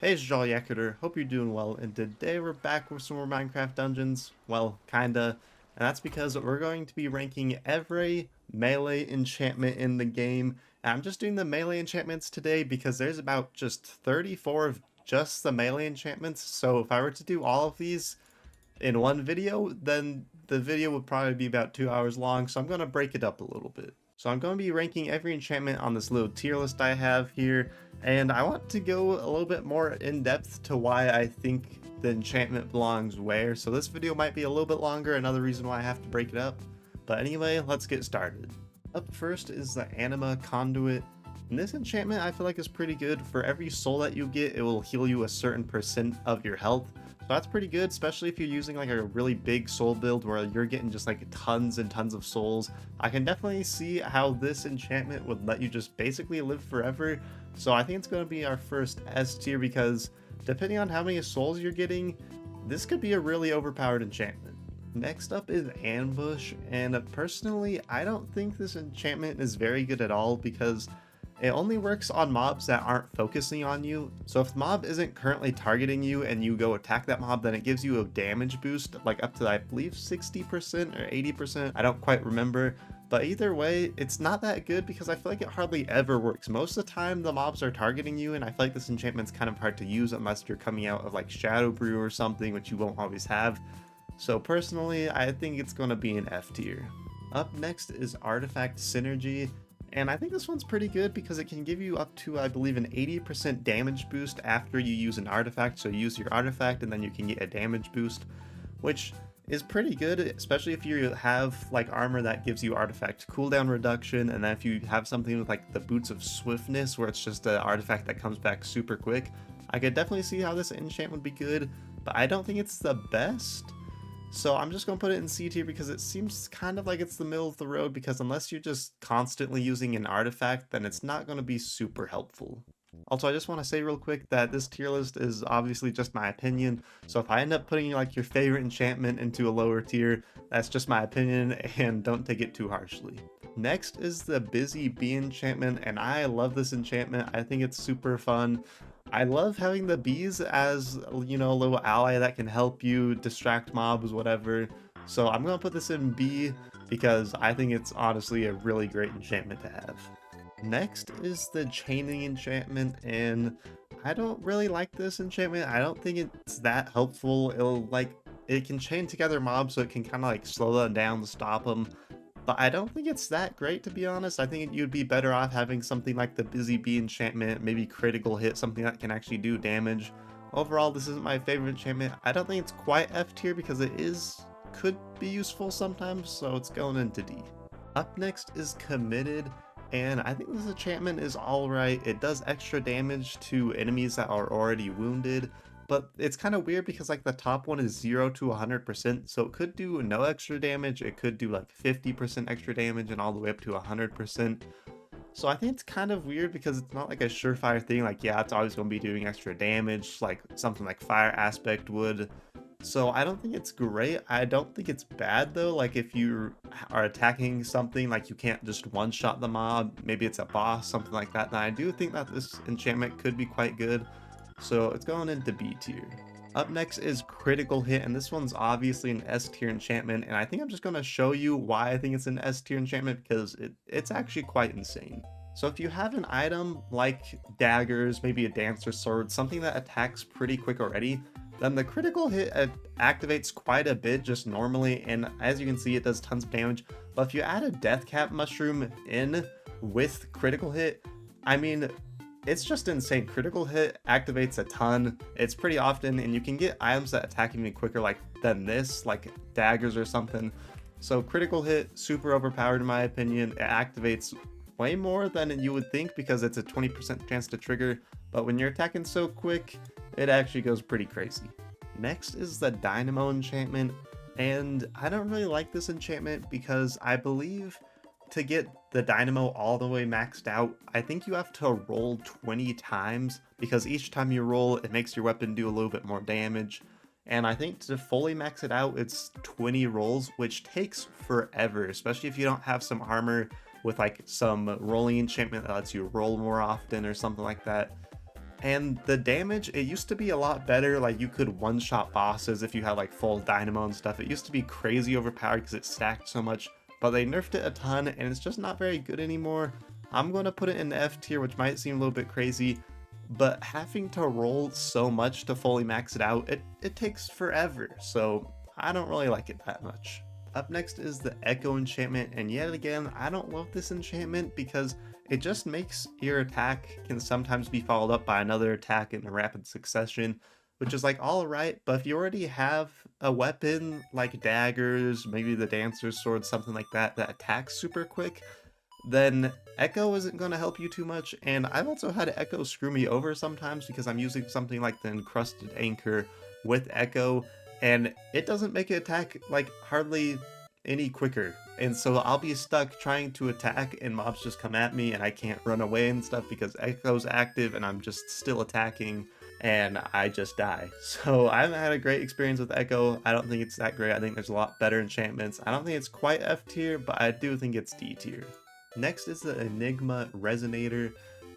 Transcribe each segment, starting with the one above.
Hey, it's Jolly Yakuter. Hope you're doing well, and today we're back with some more Minecraft dungeons. Well, kinda. And that's because we're going to be ranking every melee enchantment in the game. And I'm just doing the melee enchantments today because there's about just 34 of just the melee enchantments. So if I were to do all of these in one video, then the video would probably be about 2 hours long. So I'm going to break it up a little bit. So I'm going to be ranking every enchantment on this little tier list I have here, and I want to go a little bit more in depth to why I think the enchantment belongs where. So this video might be a little bit longer, another reason why I have to break it up. But anyway, let's get started. Up first is the Anima Conduit. And this enchantment I feel like is pretty good. For every soul that you get, it will heal you a certain percent of your health. So that's pretty good, especially if you're using like a really big soul build where you're getting just like tons and tons of souls. I can definitely see how this enchantment would let you just basically live forever. So I think it's going to be our first S tier because depending on how many souls you're getting, this could be a really overpowered enchantment. Next up is Ambush, and personally, I don't think this enchantment is very good at all because it only works on mobs that aren't focusing on you. So if the mob isn't currently targeting you and you go attack that mob, then it gives you a damage boost, like up to, I believe, 60% or 80%. I don't quite remember. But either way, it's not that good because I feel like it hardly ever works. Most of the time, the mobs are targeting you, and I feel like this enchantment's kind of hard to use unless you're coming out of like Shadow Brew or something, which you won't always have. So personally, I think it's going to be an F tier. Up next is Artifact Synergy. And I think this one's pretty good because it can give you up to, I believe, an 80% damage boost after you use an artifact. So you use your artifact and then you can get a damage boost, which is pretty good, especially if you have like armor that gives you artifact cooldown reduction. And then if you have something with like the Boots of Swiftness, where it's just an artifact that comes back super quick, I could definitely see how this enchant would be good, but I don't think it's the best. So I'm just going to put it in C tier because it seems kind of like it's the middle of the road, because unless you're just constantly using an artifact, then it's not going to be super helpful. Also, I just want to say real quick that this tier list is obviously just my opinion, so if I end up putting like your favorite enchantment into a lower tier, that's just my opinion and don't take it too harshly. Next is the Busy Bee enchantment, and I love this enchantment. I think it's super fun. I love having the bees as, you know, a little ally that can help you distract mobs, whatever. So I'm gonna put this in B because I think it's honestly a really great enchantment to have. Next is the Chaining enchantment, and I don't really like this enchantment. I don't think it's that helpful. It can chain together mobs, so it can kind of like slow them down to stop them, but I don't think it's that great, to be honest. I think you'd be better off having something like the Busy Bee enchantment, maybe critical hit, something that can actually do damage. Overall, this isn't my favorite enchantment. I don't think it's quite F tier because could be useful sometimes, so it's going into D. Up next is Committed, and I think this enchantment is alright. It does extra damage to enemies that are already wounded, but it's kind of weird because like the top one is 0 to 100%, so it could do no extra damage, it could do like 50% extra damage, and all the way up to 100%. So I think it's kind of weird because it's not like a surefire thing, like yeah, it's always going to be doing extra damage like something like Fire Aspect would. So I don't think it's great. I don't think it's bad though. Like if you are attacking something, like you can't just one-shot the mob, maybe it's a boss, something like that, then I do think that this enchantment could be quite good. So it's going into B tier. Up next is Critical Hit, and this one's obviously an S tier enchantment, and I think I'm just going to show you why I think it's an S tier enchantment because it's actually quite insane. So if you have an item like daggers, maybe a dancer sword, something that attacks pretty quick already, then the critical hit activates quite a bit just normally, and as you can see, it does tons of damage. But if you add a death cap mushroom in with critical hit, I mean, it's just insane. Critical hit activates a ton. It's pretty often, and you can get items that attack even quicker than this, like daggers or something. So critical hit, super overpowered in my opinion. It activates way more than you would think because it's a 20% chance to trigger, but when you're attacking so quick, it actually goes pretty crazy. Next is the Dynamo enchantment, and I don't really like this enchantment because I believe to get the Dynamo all the way maxed out, I think you have to roll 20 times because each time you roll, it makes your weapon do a little bit more damage. And I think to fully max it out, it's 20 rolls, which takes forever, especially if you don't have some armor with like some rolling enchantment that lets you roll more often or something like that. And the damage, it used to be a lot better. Like, you could one-shot bosses if you had like full dynamo and stuff. It used to be crazy overpowered because it stacked so much, but they nerfed it a ton and it's just not very good anymore. I'm going to put it in F tier, which might seem a little bit crazy, but having to roll so much to fully max it out, it takes forever, so I don't really like it that much. Up next is the Echo enchantment, and yet again, I don't love this enchantment because it just makes your attack can sometimes be followed up by another attack in a rapid succession, which is like alright, but if you already have a weapon like daggers, maybe the dancer's sword, something like that, that attacks super quick, then Echo isn't going to help you too much, and I've also had Echo screw me over sometimes because I'm using something like the Encrusted Anchor with Echo, and it doesn't make it attack like hardly any quicker, and so I'll be stuck trying to attack and mobs just come at me and I can't run away and stuff because Echo's active and I'm just still attacking and I just die. So I haven't had a great experience with Echo. I don't think it's that great. I think there's a lot better enchantments. I don't think it's quite F tier, but I do think it's D tier. Next is the Enigma Resonator,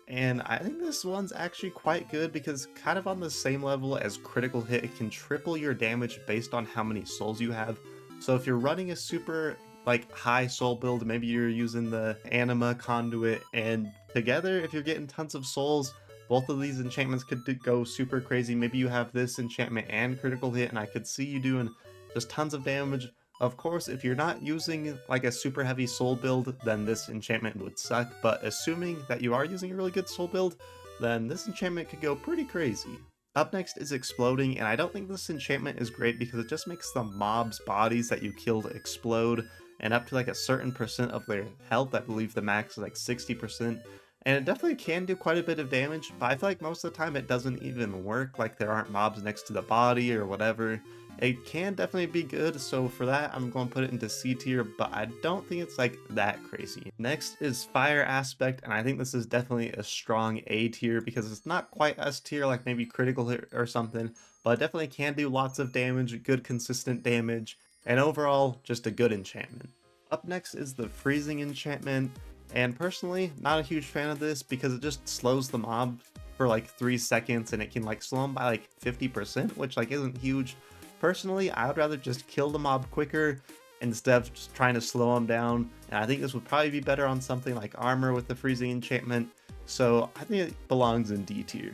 and I think this one's actually quite good because kind of on the same level as Critical Hit, it can triple your damage based on how many souls you have. So if you're running a super like high soul build, maybe you're using the Anima Conduit, and together if you're getting tons of souls, both of these enchantments could go super crazy. Maybe you have this enchantment and Critical Hit, and I could see you doing just tons of damage. Of course, if you're not using like a super heavy soul build, then this enchantment would suck, but assuming that you are using a really good soul build, then this enchantment could go pretty crazy. Up next is Exploding, and I don't think this enchantment is great because it just makes the mobs' bodies that you killed explode, and up to like a certain percent of their health. I believe the max is like 60%, and it definitely can do quite a bit of damage, but I feel like most of the time it doesn't even work, like there aren't mobs next to the body or whatever. It can definitely be good, so for that I'm going to put it into C tier, but I don't think it's like that crazy. Next is Fire Aspect, and I think this is definitely a strong A tier because it's not quite S tier like maybe Critical Hit or something, but it definitely can do lots of damage, good consistent damage, and overall just a good enchantment. Up next is the Freezing enchantment, and personally not a huge fan of this because it just slows the mob for like 3 seconds and it can like slow them by like 50%, which like isn't huge. Personally, I would rather just kill the mob quicker instead of just trying to slow them down, and I think this would probably be better on something like Armor with the Freezing enchantment, so I think it belongs in D tier.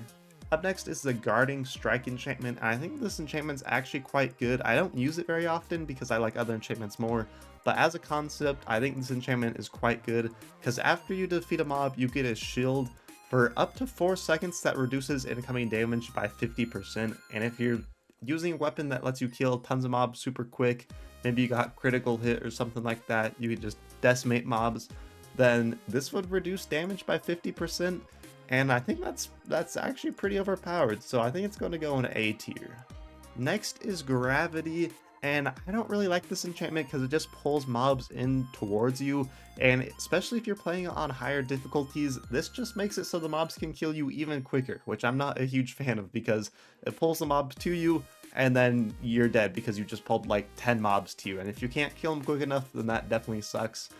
Up next is the Guarding Strike enchantment, and I think this enchantment's actually quite good. I don't use it very often because I like other enchantments more, but as a concept, I think this enchantment is quite good because after you defeat a mob, you get a shield for up to 4 seconds that reduces incoming damage by 50%, and if you're using a weapon that lets you kill tons of mobs super quick, maybe you got Critical Hit or something like that, you could just decimate mobs, then this would reduce damage by 50%, and I think that's actually pretty overpowered, so I think it's going to go in A tier. Next is Gravity, and I don't really like this enchantment because it just pulls mobs in towards you, and especially if you're playing on higher difficulties, this just makes it so the mobs can kill you even quicker, which I'm not a huge fan of because it pulls the mobs to you and then you're dead because you just pulled like 10 mobs to you, and if you can't kill them quick enough, then that definitely sucks.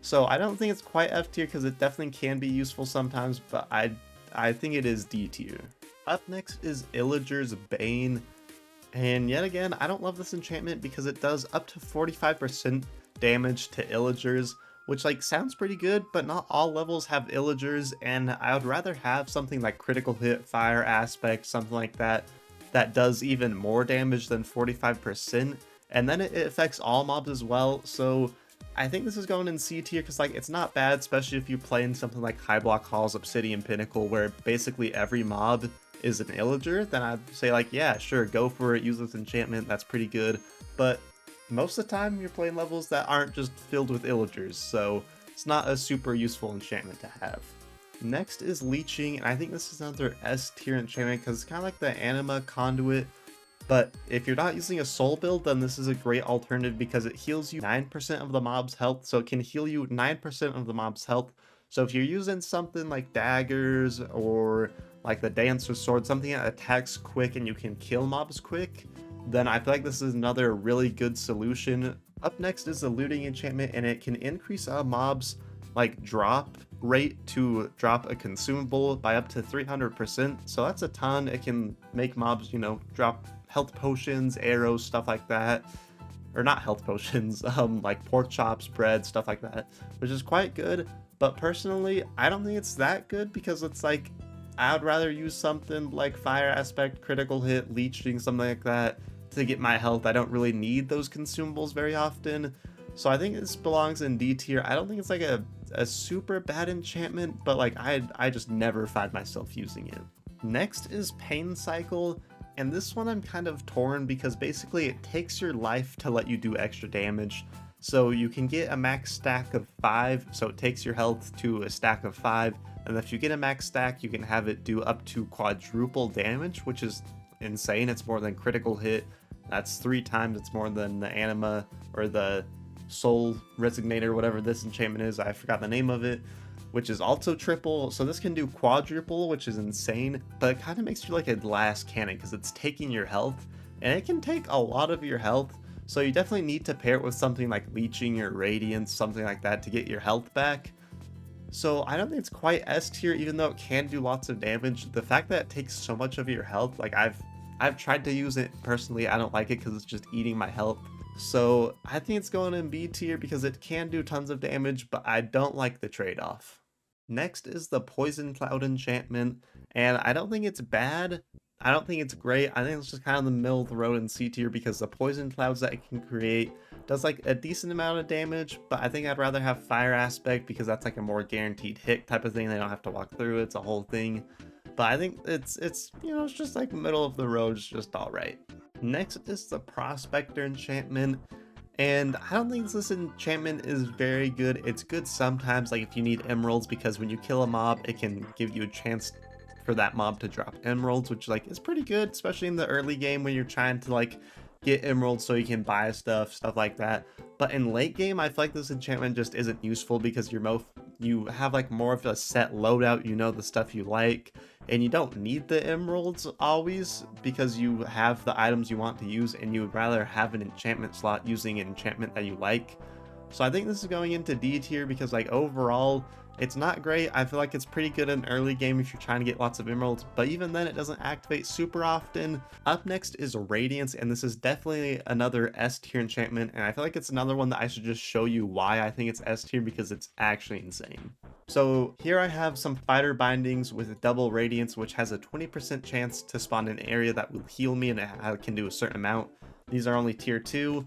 So I don't think it's quite F tier because it definitely can be useful sometimes, but I think it is D tier. Up next is Illager's Bane. And yet again, I don't love this enchantment because it does up to 45% damage to Illagers, which like sounds pretty good, but not all levels have Illagers, and I would rather have something like Critical Hit, Fire Aspect, something like that, that does even more damage than 45%, and then it affects all mobs as well, so I think this is going in C tier because like it's not bad, especially if you play in something like High Block Hall's Obsidian Pinnacle where basically every mob is an Illager, then I'd say like, yeah, sure, go for it, use this enchantment, that's pretty good, but most of the time you're playing levels that aren't just filled with Illagers, so it's not a super useful enchantment to have. Next is Leeching, and I think this is another S tier enchantment because it's kind of like the Anima Conduit, but if you're not using a soul build, then this is a great alternative because it heals you 9% of the mob's health, so it can heal you 9% of the mob's health. So if you're using something like daggers or like the dancer's sword, something that attacks quick and you can kill mobs quick, then I feel like this is another really good solution. Up next is the Looting enchantment, and it can increase a mob's like drop rate to drop a consumable by up to 300%, so that's a ton. It can make mobs, you know, drop health potions, arrows, stuff like that. Or not health potions, like pork chops, bread, stuff like that, which is quite good. But personally, I don't think it's that good because it's like, I would rather use something like fire aspect, critical hit, leeching, something like that to get my health. I don't really need those consumables very often. So I think this belongs in D tier. I don't think it's like a super bad enchantment, but like I just never find myself using it. Next is Pain Cycle, and this one I'm kind of torn because basically it takes your life to let you do extra damage. So you can get a max stack of 5, so it takes your health to a stack of 5, and if you get a max stack, you can have it do up to quadruple damage, which is insane. It's more than critical hit. That's 3 times. It's more than the anima or the soul resignator, whatever this enchantment is. I forgot the name of it, which is also triple. So this can do quadruple, which is insane, but it kind of makes you like a glass cannon because it's taking your health, and it can take a lot of your health. So you definitely need to pair it with something like leeching or radiance, something like that to get your health back. So I don't think it's quite S tier, even though it can do lots of damage. The fact that it takes so much of your health, like I've tried to use it personally, I don't like it because it's just eating my health. So I think it's going in B tier because it can do tons of damage, but I don't like the trade-off. Next is the Poison Cloud enchantment, and I don't think it's bad. I don't think it's great. I think it's just kind of the middle of the road in C tier because the poison clouds that it can create does like a decent amount of damage, but I think I'd rather have fire aspect because that's like a more guaranteed hit type of thing. They don't have to walk through it. It's a whole thing. But I think it's you know, it's just like middle of the road. It's just all right. Next is the Prospector enchantment. And I don't think this enchantment is very good. It's good sometimes, like if you need emeralds, because when you kill a mob, it can give you a chance for that mob to drop emeralds, which like is pretty good, especially in the early game when you're trying to like get emeralds so you can buy stuff like that. But in late game, I feel like this enchantment just isn't useful because you have like more of a set loadout, you know the stuff you like, and you don't need the emeralds always because you have the items you want to use, and you would rather have an enchantment slot using an enchantment that you like. So I think this is going into D tier because like overall it's not great. I feel like it's pretty good in early game if you're trying to get lots of emeralds, but even then it doesn't activate super often. Up next is Radiance, and this is definitely another S tier enchantment, and I feel like it's another one that I should just show you why I think it's S tier because it's actually insane. So here I have some fighter bindings with double radiance, which has a 20% chance to spawn in an area that will heal me, and it can do a certain amount. These are only tier 2,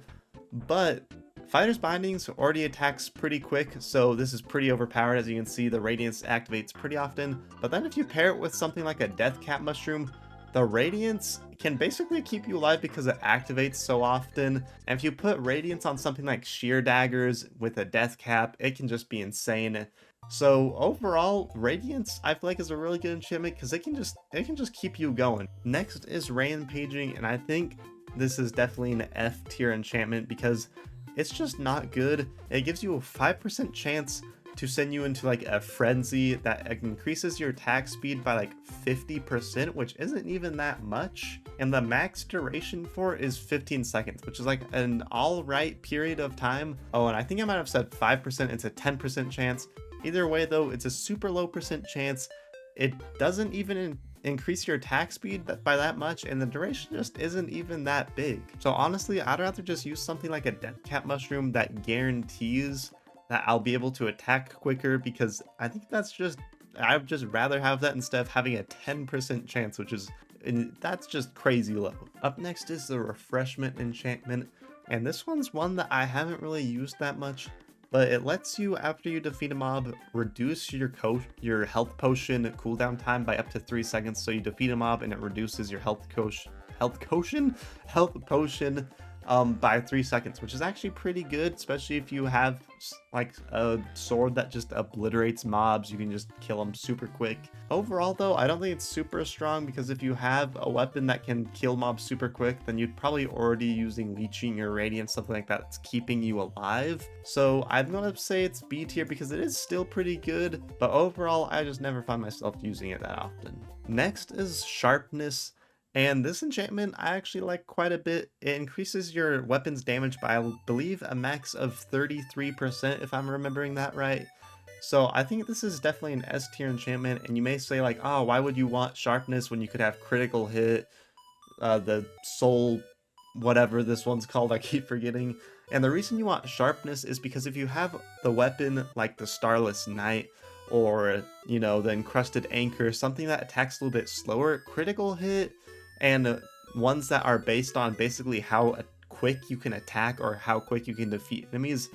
but Fighter's Bindings already attacks pretty quick, so this is pretty overpowered. As you can see, the Radiance activates pretty often, but then if you pair it with something like a Death Cap Mushroom, the Radiance can basically keep you alive because it activates so often, and if you put Radiance on something like Sheer Daggers with a Death Cap, it can just be insane. So overall, Radiance I feel like is a really good enchantment because it can just keep you going. Next is Rampaging, and I think this is definitely an F tier enchantment because it's just not good. It gives you a 5% chance to send you into like a frenzy that increases your attack speed by like 50%, which isn't even that much. And the max duration for it is 15 seconds, which is like an all right period of time. Oh, and I think I might have said 5%, it's a 10% chance. Either way though, it's a super low percent chance. It doesn't even increase your attack speed by that much, and the duration just isn't even that big. So honestly, I'd rather just use something like a Death Cap Mushroom that guarantees that I'll be able to attack quicker, because I think I'd just rather have that instead of having a 10% chance, and that's just crazy low. Up next is the Refreshment enchantment, and this one's one that I haven't really used that much, but it lets you, after you defeat a mob, reduce your health potion cooldown time by up to 3 seconds. So you defeat a mob and it reduces your health potion by 3 seconds, which is actually pretty good, especially if you have like a sword that just obliterates mobs. You can just kill them super quick. Overall though, I don't think it's super strong because if you have a weapon that can kill mobs super quick, then you'd probably already using leeching or radiance, something like that, that's keeping you alive. So I'm gonna say it's B tier because it is still pretty good, but overall I just never find myself using it that often. Next is Sharpness. And this enchantment I actually like quite a bit. It increases your weapon's damage by, I believe, a max of 33%, if I'm remembering that right. So I think this is definitely an S tier enchantment, and you may say like, oh, why would you want sharpness when you could have critical hit, the soul, whatever this one's called, I keep forgetting. And the reason you want sharpness is because if you have the weapon like the Starless Knight or, you know, the Encrusted Anchor, something that attacks a little bit slower, critical hit, and ones that are based on basically how quick you can attack or how quick you can defeat enemies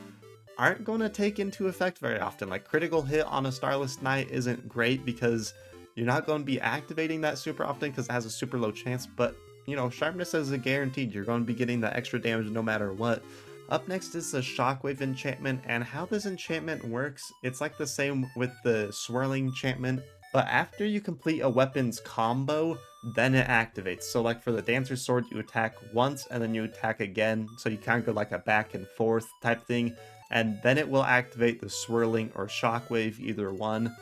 aren't going to take into effect very often. Like critical hit on a Starless Knight isn't great because you're not going to be activating that super often because it has a super low chance, but you know, sharpness is a guaranteed. You're going to be getting the extra damage no matter what. Up next is the Shockwave enchantment, and how this enchantment works, it's like the same with the Swirling enchantment, but after you complete a weapon's combo, then it activates. So like for the Dancer's Sword, you attack once and then you attack again, so you kind of go like a back and forth type thing, and then it will activate the Swirling or Shockwave, either one.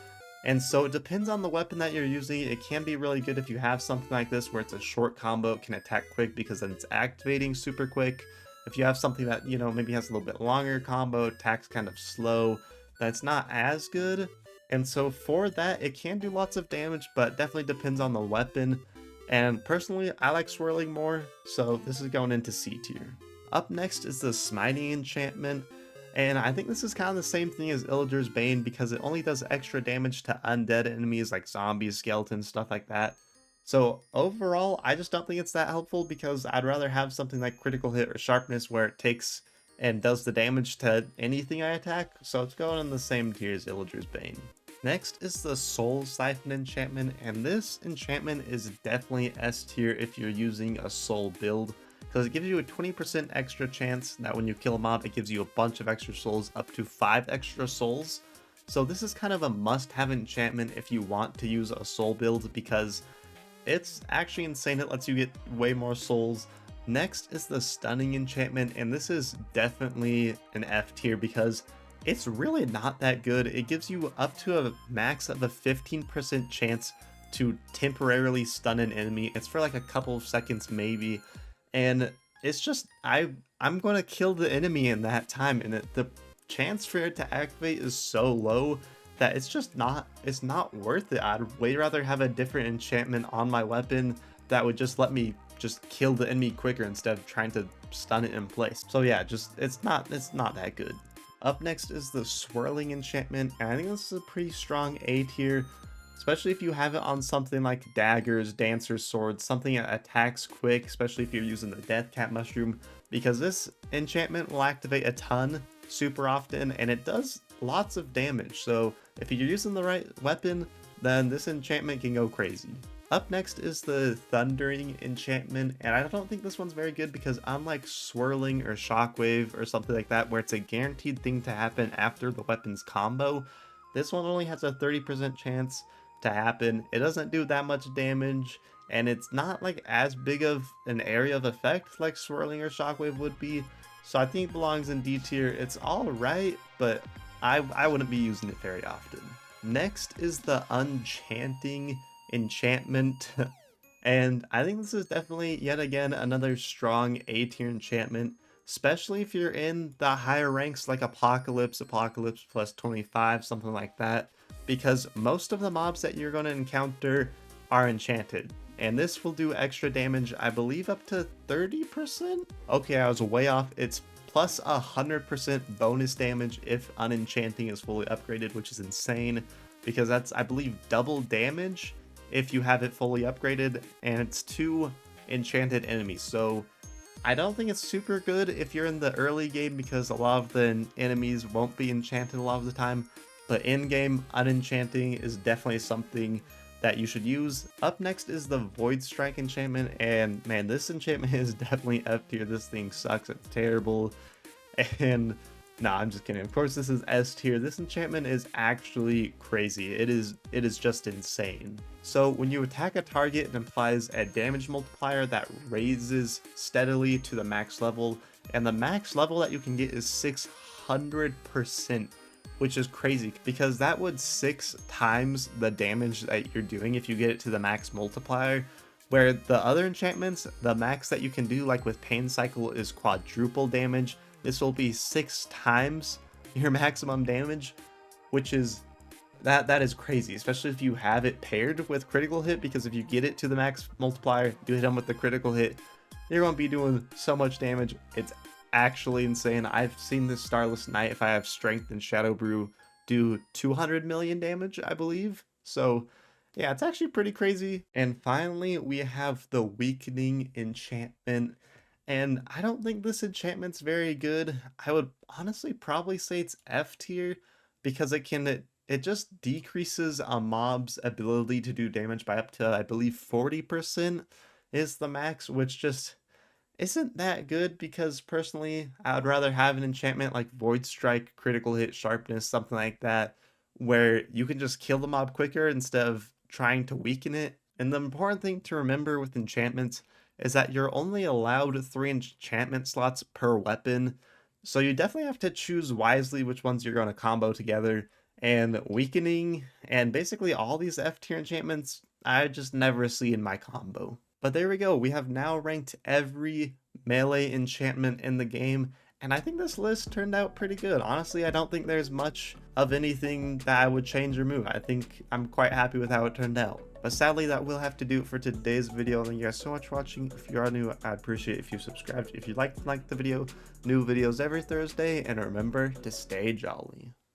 And so it depends on the weapon that you're using. It can be really good if you have something like this where it's a short combo, it can attack quick because then it's activating super quick. If you have something that, you know, maybe has a little bit longer combo, attacks kind of slow, that's not as good. And so for that, it can do lots of damage, but definitely depends on the weapon. And personally, I like swirling more, so this is going into C tier. Up next is the Smiting enchantment. And I think this is kind of the same thing as Illager's Bane because it only does extra damage to undead enemies like zombies, skeletons, stuff like that. So overall, I just don't think it's that helpful because I'd rather have something like critical hit or sharpness where it takes and does the damage to anything I attack. So it's going in the same tier as Illager's Bane. Next is the Soul Siphon enchantment, and this enchantment is definitely S tier if you're using a soul build, because it gives you a 20% extra chance that when you kill a mob, it gives you a bunch of extra souls, up to 5 extra souls. So this is kind of a must-have enchantment if you want to use a soul build, because it's actually insane. It lets you get way more souls. Next is the Stunning enchantment, and this is definitely an F tier because it's really not that good. It gives you up to a max of a 15% chance to temporarily stun an enemy. It's for like a couple of seconds maybe, and it's just I'm going to kill the enemy in that time, and the chance for it to activate is so low that it's not worth it. I'd way rather have a different enchantment on my weapon that would just let me just kill the enemy quicker instead of trying to stun it in place. So yeah, just it's not that good. Up next is the Swirling enchantment, and I think this is a pretty strong A tier, especially if you have it on something like daggers, dancer's swords, something that attacks quick, especially if you're using the Death Cap Mushroom, because this enchantment will activate a ton super often, and it does lots of damage. So if you're using the right weapon, then this enchantment can go crazy. Up next is the Thundering enchantment, and I don't think this one's very good because unlike Swirling or Shockwave or something like that, where it's a guaranteed thing to happen after the weapon's combo, this one only has a 30% chance to happen. It doesn't do that much damage, and it's not like as big of an area of effect like Swirling or Shockwave would be, so I think it belongs in D tier. It's alright, but I wouldn't be using it very often. Next is the Enchanting enchantment, and I think this is definitely yet again another strong A tier enchantment, especially if you're in the higher ranks like Apocalypse plus 25, something like that, because most of the mobs that you're going to encounter are enchanted, and this will do extra damage, I believe up to 30%? Okay, I was way off. It's plus 100% bonus damage if Unenchanting is fully upgraded, which is insane because that's, I believe, double damage if you have it fully upgraded, and it's 2 enchanted enemies. So I don't think it's super good if you're in the early game because a lot of the enemies won't be enchanted a lot of the time, but in game, Unenchanting is definitely something that you should use. Up next is the Void Strike enchantment, and man, this enchantment is definitely F tier. This thing sucks, it's terrible, and nah, I'm just kidding. Of course, this is S tier. This enchantment is actually crazy. It is just insane. So when you attack a target, it implies a damage multiplier that raises steadily to the max level, and the max level that you can get is 600%, which is crazy because that would 6 times the damage that you're doing if you get it to the max multiplier, where the other enchantments, the max that you can do, like with Pain Cycle, is quadruple damage. This will be 6 times your maximum damage, which is that is crazy, especially if you have it paired with critical hit, because if you get it to the max multiplier, you hit them with the critical hit, you're going to be doing so much damage. It's actually insane. I've seen this Starless Knight, if I have Strength and Shadow Brew, do 200 million damage, I believe. So yeah, it's actually pretty crazy. And finally, we have the Weakening Enchantment. And I don't think this enchantment's very good. I would honestly probably say it's F tier, because it just decreases a mob's ability to do damage by up to, I believe, 40% is the max, which just isn't that good, because personally I would rather have an enchantment like Void Strike, Critical Hit, Sharpness, something like that, where you can just kill the mob quicker instead of trying to weaken it. And the important thing to remember with enchantments is that you're only allowed 3 enchantment slots per weapon, so you definitely have to choose wisely which ones you're going to combo together. And weakening and basically all these F tier enchantments I just never see in my combo. But there we go, we have now ranked every melee enchantment in the game, and I think this list turned out pretty good. Honestly, I don't think there's much of anything that I would change or move. I think I'm quite happy with how it turned out. But sadly, that will have to do it for today's video. Thank you guys so much for watching. If you are new, I'd appreciate it if you subscribed. If you'd like the video, new videos every Thursday, and remember to stay jolly.